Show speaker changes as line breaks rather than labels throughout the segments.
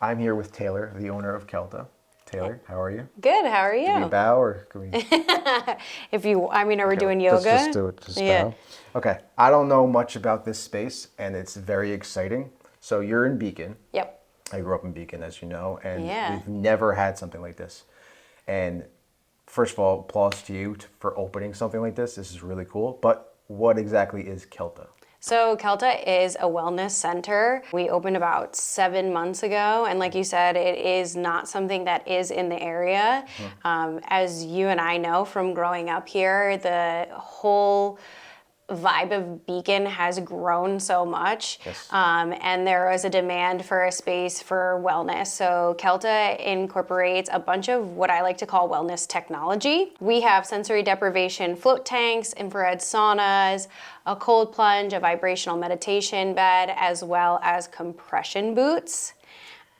I'm here with Taylor, the owner of Kelta. Taylor, how are you?
Good, how are
Can we
you?
bow or can we?
Are we doing yoga?
Just do it. Just
Yeah.
bow. Okay. I don't know much about this space, and it's very exciting. So you're in Beacon.
Yep.
I grew up in Beacon, as you know, and
Yeah.
we've never had something like this. And first of all, applause to you for opening something like this. This is really cool. But what exactly is Kelta?
So Kelta is a wellness center. We opened about 7 months ago, and like you said, it is not something that is in the area. As you and I know from growing up here, the whole vibe of Beacon has grown so much.
Yes.
And there was a demand for a space for wellness. So Kelta incorporates a bunch of what I like to call wellness technology. We have sensory deprivation float tanks, infrared saunas, a cold plunge, a vibrational meditation bed, as well as compression boots.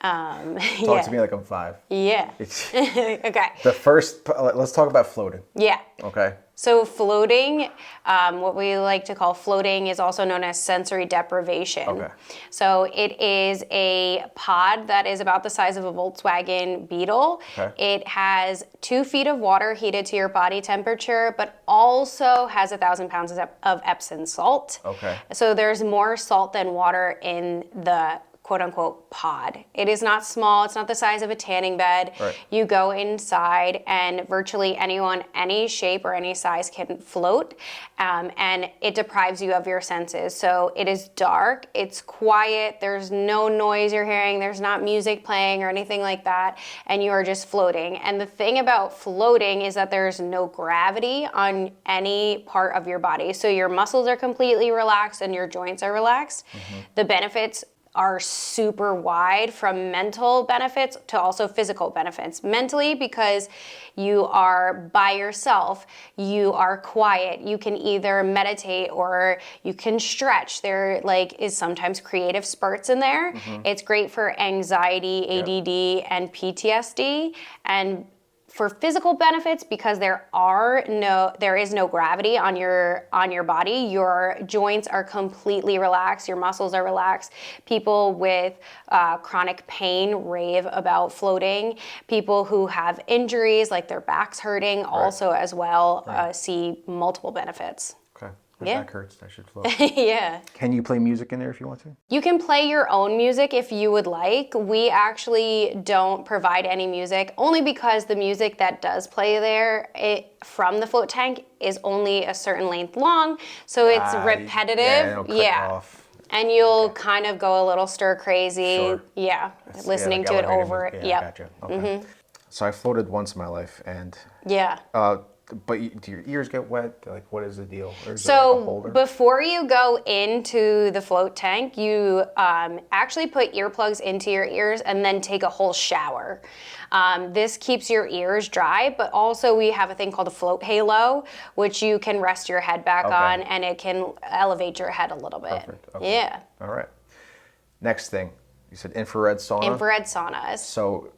Talk to me like I'm 5.
Yeah. Okay.
Let's talk about floating.
Yeah.
Okay.
So floating, what we like to call floating, is also known as sensory deprivation.
Okay.
So it is a pod that is about the size of a Volkswagen Beetle.
Okay.
It has 2 feet of water heated to your body temperature, but also has 1,000 pounds of Epsom salt.
Okay.
So there's more salt than water in the quote unquote pod. It is not small, it's not the size of a tanning bed.
Right.
You go inside and virtually anyone, any shape or any size can float, and it deprives you of your senses. So it is dark, it's quiet, there's no noise you're hearing, there's not music playing or anything like that, and you are just floating. And the thing about floating is that there's no gravity on any part of your body. So your muscles are completely relaxed and your joints are relaxed. The benefits are super wide, from mental benefits to also physical benefits. Mentally, because you are by yourself, you are quiet, you can either meditate or you can stretch. There is sometimes creative spurts in there. It's great for anxiety, ADD, and PTSD. And for physical benefits, because there is no gravity on your body, your joints are completely relaxed, your muscles are relaxed. People with chronic pain rave about floating. People who have injuries, like their backs hurting, also as well, see multiple benefits.
Okay. My
Yeah.
back hurts. I should float.
Yeah.
Can you play music in there if you want to?
You can play your own music if you would like. We actually don't provide any music, only because the music that does play there from the float tank is only a certain length long, so it's repetitive.
Yeah, it'll cut off.
And you'll kind of go a little stir crazy.
Sure.
Yeah, listening
like
to it
elevator
over.
music. Yeah,
Yep.
gotcha. Okay. So I floated once in my life, and
Yeah.
but do your ears get wet? Like, what is the deal? Or is it like a
So
holder?
before you go into the float tank, you actually put earplugs into your ears and then take a whole shower. This keeps your ears dry, but also we have a thing called a float halo, which you can rest your head back on, and it can elevate your head a little bit.
Perfect. Okay.
Yeah.
All right. Next thing, you said infrared sauna.
Infrared saunas.
So,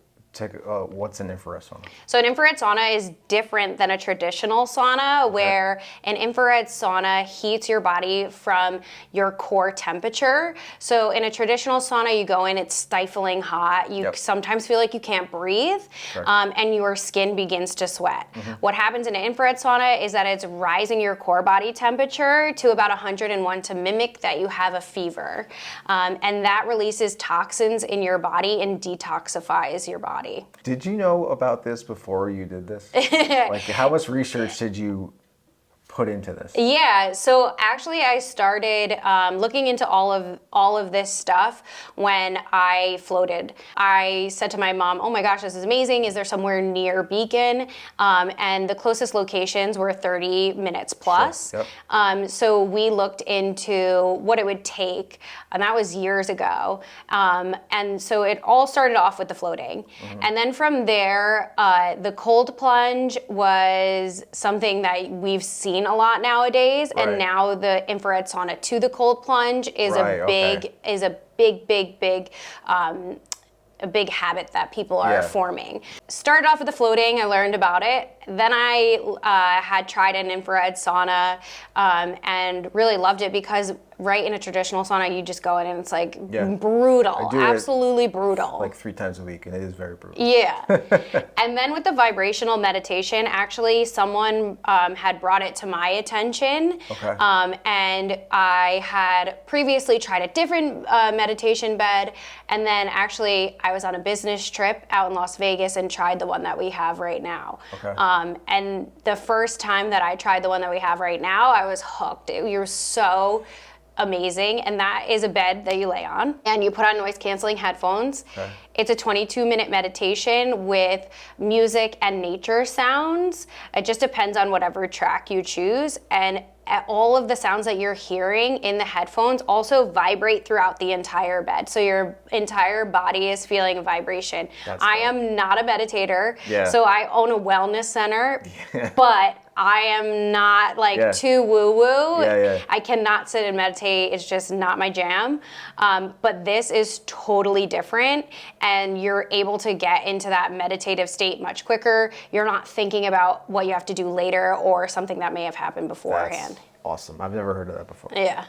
what's an infrared sauna?
So an infrared sauna is different than a traditional sauna, where an infrared sauna heats your body from your core temperature. So in a traditional sauna, you go in, it's stifling hot. You sometimes feel like you can't breathe, and your skin begins to sweat. What happens in an infrared sauna is that it's rising your core body temperature to about 101 to mimic that you have a fever. And that releases toxins in your body and detoxifies your body.
Did you know about this before you did this? Like, how much research did you put into this?
Yeah, so actually I started looking into all of this stuff when I floated. I said to my mom, oh my gosh, this is amazing. Is there somewhere near Beacon? And the closest locations were 30 minutes plus.
Sure. Yep.
So we looked into what it would take, and that was years ago. And so it all started off with the floating. And then from there, the cold plunge was something that we've seen a lot nowadays, and now the infrared sauna to the cold plunge is a big habit that people are forming. Started off with the floating, I learned about it, then I had tried an infrared sauna and really loved it because right in a traditional sauna, you just go in and it's like brutal, absolutely brutal.
Like 3 times a week, and it is very brutal.
Yeah. And then with the vibrational meditation, actually someone had brought it to my attention.
Okay.
And I had previously tried a different meditation bed. And then actually I was on a business trip out in Las Vegas and tried the one that we have right now.
Okay.
And the first time that I tried the one that we have right now, I was hooked. We were so amazing. And that is a bed that you lay on and you put on noise canceling headphones.
Okay.
It's a 22-minute meditation with music and nature sounds. It just depends on whatever track you choose. And all of the sounds that you're hearing in the headphones also vibrate throughout the entire bed. So your entire body is feeling a vibration. I am not a meditator, so I own a wellness center, but I am not like too woo-woo. I cannot sit and meditate. It's just not my jam. But this is totally different, and you're able to get into that meditative state much quicker. You're not thinking about what you have to do later or something that may have happened beforehand.
That's awesome. I've never heard of that before.
Yeah.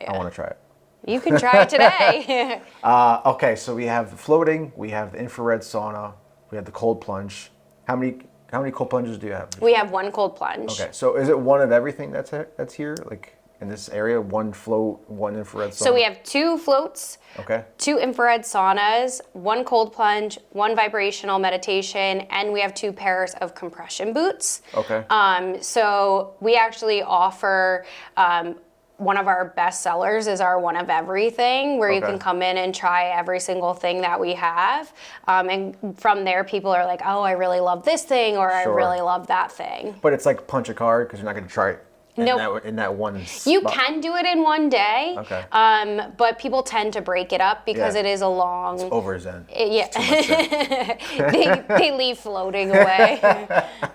I want to try it.
You can try it today.
Okay, so we have the floating, we have the infrared sauna, we have the cold plunge. How many cold plunges do you have?
We have one cold plunge.
Okay, so is it one of everything that's here, like in this area? One float, one infrared sauna?
So we have 2 floats,
okay,
2 infrared saunas, 1 cold plunge, 1 vibrational meditation, and we have 2 pairs of compression boots.
Okay.
So we actually offer one of our best sellers is our one of everything, where you can come in and try every single thing that we have. And from there, people are like, oh, I really love this thing, or I really love that thing.
But it's like punch a card because you're not going to try it in that one spot.
You can do it in one day,
okay.
But people tend to break it up because it is a long...
It's over zen.
They leave floating away.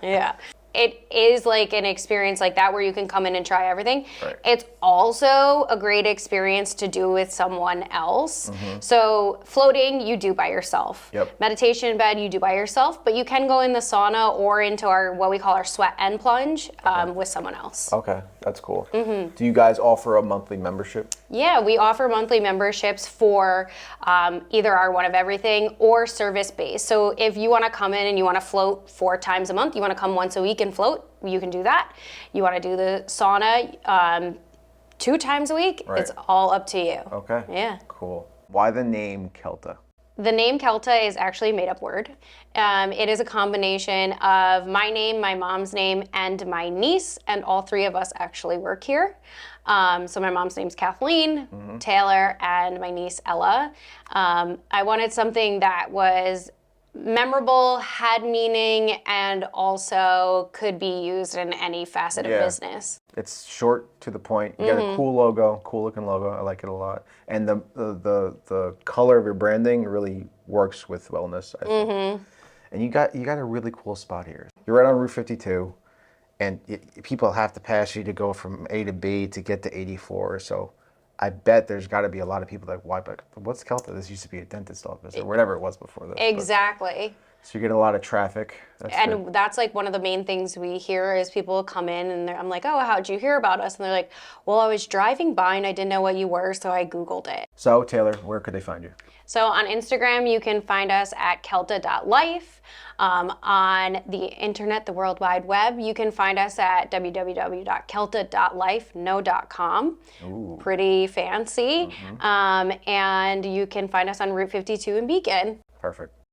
Yeah. It is like an experience like that where you can come in and try everything.
Right.
It's also a great experience to do with someone else. So floating, you do by yourself.
Yep.
Meditation in bed, you do by yourself, but you can go in the sauna or into our what we call our sweat and plunge with someone else.
Okay, that's cool. Do you guys offer a monthly membership?
Yeah, we offer monthly memberships for either our one of everything or service-based. So if you want to come in and you want to float 4 times a month, you want to come once a week and float, you can do that. You want to do the sauna 2 times a week, it's all up to you.
Okay.
Yeah.
Cool. Why the name Kelta?
The name Kelta is actually a made-up word. It is a combination of my name, my mom's name, and my niece, and all 3 of us actually work here. So my mom's name's Kathleen, Taylor, and my niece Ella. I wanted something that was memorable, had meaning, and also could be used in any facet of business.
It's short, to the point. You got a cool logo, cool looking logo. I like it a lot. And the color of your branding really works with wellness, I think. And you got a really cool spot here. You're right on Route 52, and people have to pass you to go from A to B to get to 84. So I bet there's got to be a lot of people that, why, but what's Kelta? This used to be a dentist office or whatever it was before this.
Exactly.
So you get a lot of traffic.
That's like one of the main things we hear is people come in and I'm like, oh, how'd you hear about us? And they're like, well, I was driving by and I didn't know what you were, so I Googled it.
So Taylor, where could they find you?
So on Instagram, you can find us at kelta.life. On the internet, the World Wide Web, you can find us at www.kelta.life, no.com.
Ooh.
Pretty fancy. And you can find us on Route 52 in Beacon.
Perfect.